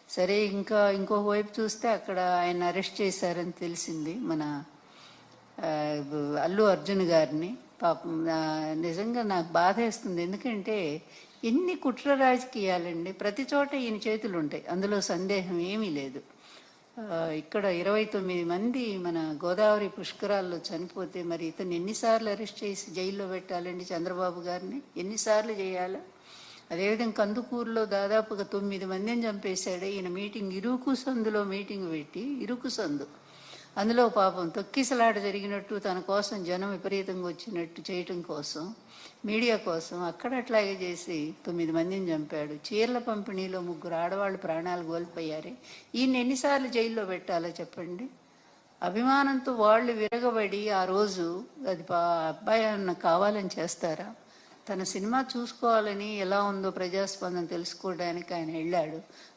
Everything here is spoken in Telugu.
సరే, ఇంకొక వైపు చూస్తే అక్కడ ఆయన అరెస్ట్ చేశారని తెలిసింది, మన ఆ, అల్లు అర్జున్ గారిని. పాపం నిజంగా నాకు బాధేస్తుంది. ఎందుకంటే ఎన్ని కుట్ర రాజకీయాలండి, ప్రతి చోట ఈయన చేతులు ఉంటాయి, అందులో సందేహం ఏమీ లేదు. ఇక్కడ 29 మంది మన గోదావరి పుష్కరాల్లో చనిపోతే మరి ఇతను ఎన్నిసార్లు అరెస్ట్ చేసి జైల్లో పెట్టాలండి? చంద్రబాబు గారిని ఎన్నిసార్లు చేయాలి? అదేవిధంగా కందుకూరులో దాదాపుగా 9 మందిని చంపేశాడు ఈయన. ఇరుకు సందులో మీటింగ్ పెట్టి, ఇరుకు సందు, అందులో పాపం తొక్కిసలాట జరిగినట్టు, తన కోసం జనం విపరీతంగా వచ్చినట్టు చేయటం కోసం, మీడియా కోసం అక్కడ అట్లాగే చేసి 9 మందిని చంపాడు. చీరల పంపిణీలో 3 ఆడవాళ్ళు ప్రాణాలు కోల్పోయారే. ఈయన ఎన్నిసార్లు జైల్లో పెట్టాలో చెప్పండి? అభిమానంతో వాళ్ళు విరగబడి ఆ రోజు అది అబ్బాయి అన్న కావాలని చేస్తారా? తన సినిమా చూసుకోవాలని, ఎలా ఉందో ప్రజాస్పందన తెలుసుకోవడానికి ఆయన వెళ్ళాడు.